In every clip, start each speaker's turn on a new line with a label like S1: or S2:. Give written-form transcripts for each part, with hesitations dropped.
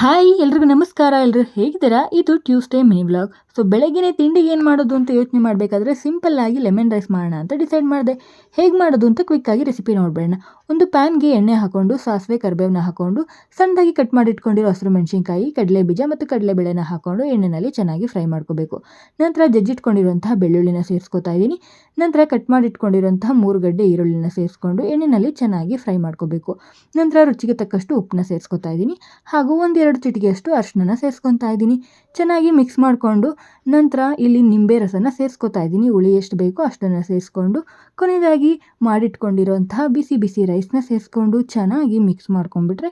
S1: Hi ಎಲ್ರಿಗೂ ನಮಸ್ಕಾರ. ಎಲ್ಲರೂ ಹೇಗಿದ್ದೀರಾ? ಇದು ಟ್ಯೂಸ್ಡೇ ಮಿನಿ ವ್ಲಾಗ್. ಸೊ ಬೆಳಗ್ಗೆನೇ ತಿಂಡಿಗೆ ಏನು ಮಾಡೋದು ಅಂತ ಯೋಚನೆ ಮಾಡಬೇಕಾದ್ರೆ ಸಿಂಪಲ್ಲಾಗಿ ಲೆಮನ್ ರೈಸ್ ಮಾಡೋಣ ಅಂತ ಡಿಸೈಡ್ ಮಾಡಿದೆ. ಹೇಗೆ ಮಾಡೋದು ಅಂತ ಕ್ವಿಕ್ಕಾಗಿ ರೆಸಿಪಿ ನೋಡಬೇಡ. ಒಂದು ಪ್ಯಾನ್ಗೆ ಎಣ್ಣೆ ಹಾಕ್ಕೊಂಡು ಸಾಸಿವೆ ಕರಿಬೇವನ್ನ ಹಾಕ್ಕೊಂಡು ಸಣ್ಣದಾಗಿ ಕಟ್ ಮಾಡಿ ಇಟ್ಕೊಂಡಿರೋ ಹಸಿರು ಮೆಣಸಿನ್ಕಾಯಿ, ಕಡಲೆ ಬೀಜ ಮತ್ತು ಕಡಲೆಬೇಳೆನ ಹಾಕ್ಕೊಂಡು ಎಣ್ಣೆಯಲ್ಲಿ ಚೆನ್ನಾಗಿ ಫ್ರೈ ಮಾಡ್ಕೋಬೇಕು. ನಂತರ ಜಜ್ಜಿಟ್ಕೊಂಡಿರುವಂತಹ ಬೆಳ್ಳುಳ್ಳಿನ ಸೇರಿಸ್ಕೊತಾ ಇದ್ದೀನಿ. ನಂತರ ಕಟ್ ಮಾಡಿ ಇಟ್ಕೊಂಡಿರುವಂತಹ 3 ಗಡ್ಡೆ ಈರುಳ್ಳಿನ ಸೇರಿಸ್ಕೊಂಡು ಎಣ್ಣೆಯಲ್ಲಿ ಚೆನ್ನಾಗಿ ಫ್ರೈ ಮಾಡ್ಕೋಬೇಕು. ನಂತರ ರುಚಿಗೆ ತಕ್ಕಷ್ಟು ಉಪ್ಪನ್ನ ಸೇರಿಸ್ಕೊತಾ ಇದ್ದೀನಿ. ಹಾಗೂ 1-2 ಚಿಟಿಕೆಯಷ್ಟು ಅರಿಶಿನ ಸೇರಿಸ್ಕೊತಾ ಇದ್ದೀನಿ. ಚೆನ್ನಾಗಿ ಮಿಕ್ಸ್ ಮಾಡಿಕೊಂಡು ನಂತರ ಇಲ್ಲಿ ನಿಂಬೆ ರಸನ ಸೇರಿಸ್ಕೊತಾ ಇದ್ದೀನಿ. ಹುಳಿ ಎಷ್ಟು ಬೇಕೋ ಅಷ್ಟನ್ನು ಸೇರಿಸ್ಕೊಂಡು ಕೊನೆಯದಾಗಿ ಮಾಡಿಟ್ಕೊಂಡಿರೋಂತಹ ಬಿಸಿ ಬಿಸಿ ರೈಸ್ನ ಸೇರಿಸ್ಕೊಂಡು ಚೆನ್ನಾಗಿ ಮಿಕ್ಸ್ ಮಾಡ್ಕೊಂಡ್ಬಿಟ್ರೆ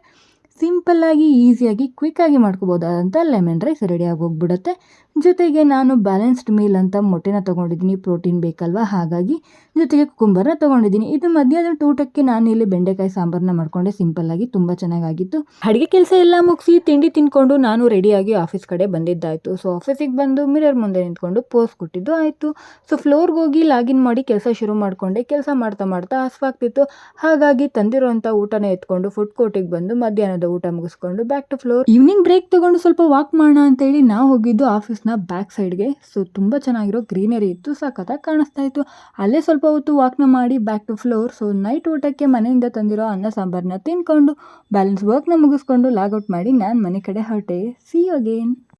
S1: ಸಿಂಪಲ್ಲಾಗಿ ಈಸಿಯಾಗಿ ಕ್ವಿಕ್ಕಾಗಿ ಮಾಡ್ಕೋಬೋದಾದಂಥ ಲೆಮನ್ ರೈಸ್ ರೆಡಿಯಾಗಿ ಹೋಗ್ಬಿಡುತ್ತೆ. ಜೊತೆಗೆ ನಾನು ಬ್ಯಾಲೆನ್ಸ್ಡ್ ಮೀಲ್ ಅಂತ ಮೊಟ್ಟೆನ ತೊಗೊಂಡಿದ್ದೀನಿ, ಪ್ರೋಟೀನ್ ಬೇಕಲ್ವ, ಹಾಗಾಗಿ ಜೊತೆಗೆ ಕುಕುಂಬರ್ನ ತೊಗೊಂಡಿದ್ದೀನಿ. ಇದು ಮಧ್ಯಾಹ್ನದ ಊಟಕ್ಕೆ ನಾನು ಇಲ್ಲಿ ಬೆಂಡೆಕಾಯಿ ಸಾಂಬಾರನ್ನ ಮಾಡ್ಕೊಂಡೆ. ಸಿಂಪಲ್ಲಾಗಿ ತುಂಬ ಚೆನ್ನಾಗಿತ್ತು. ಅಡುಗೆ ಕೆಲಸ ಎಲ್ಲ ಮುಗಿಸಿ ತಿಂಡಿ ತಿಂದ್ಕೊಂಡು ನಾನು ರೆಡಿಯಾಗಿ ಆಫೀಸ್ ಕಡೆ ಬಂದಿದ್ದಾಯಿತು. ಸೊ ಆಫೀಸಿಗೆ ಬಂದು ಮಿರರ್ ಮುಂದೆ ನಿಂತ್ಕೊಂಡು ಪೋಸ್ ಕೊಟ್ಟಿದ್ದು ಆಯಿತು. ಸೊ ಫ್ಲೋರ್ಗೆ ಹೋಗಿ ಲಾಗಿನ್ ಮಾಡಿ ಕೆಲಸ ಶುರು ಮಾಡಿಕೊಂಡೆ. ಕೆಲಸ ಮಾಡ್ತಾ ಮಾಡ್ತಾ ಹಸಿವಾಗ್ತಿತ್ತು. ಹಾಗಾಗಿ ತಂದಿರುವಂಥ ಊಟನ ಎತ್ಕೊಂಡು ಫುಡ್ ಕೋರ್ಟಿಗೆ ಬಂದು ಮಧ್ಯಾಹ್ನದ ಊಟ ಮುಗಿಸ್ಕೊಂಡು back to floor. Evening break ತೊಗೊಂಡು ಸ್ವಲ್ಪ ವಾಕ್ ಮಾಡೋಣ ಅಂತೇಳಿ ನಾವು ಹೋಗಿದ್ದು ಆಫೀಸ್ನ ಬ್ಯಾಕ್ ಸೈಡ್ಗೆ. ಸೊ ತುಂಬ ಚೆನ್ನಾಗಿರೋ ಗ್ರೀನರಿ ಇತ್ತು, ಸಖತ್ತಾಗಿ ಕಾಣಿಸ್ತಾ ಇತ್ತು. ಅಲ್ಲೇ ಸ್ವಲ್ಪ ಹೊತ್ತು ವಾಕ್ನ ಮಾಡಿ back to floor. So night ಊಟಕ್ಕೆ ಮನೆಯಿಂದ ತಂದಿರೋ ಅನ್ನ ಸಾಂಬಾರನ್ನ ತಿನ್ಕೊಂಡು ಬ್ಯಾಲೆನ್ಸ್ ವರ್ಕ್ನ ಮುಗಿಸ್ಕೊಂಡು ಲಾಗೌಟ್ ಮಾಡಿ ನಾನು ಮನೆ ಕಡೆ ಹೊರಟೆ. See you again.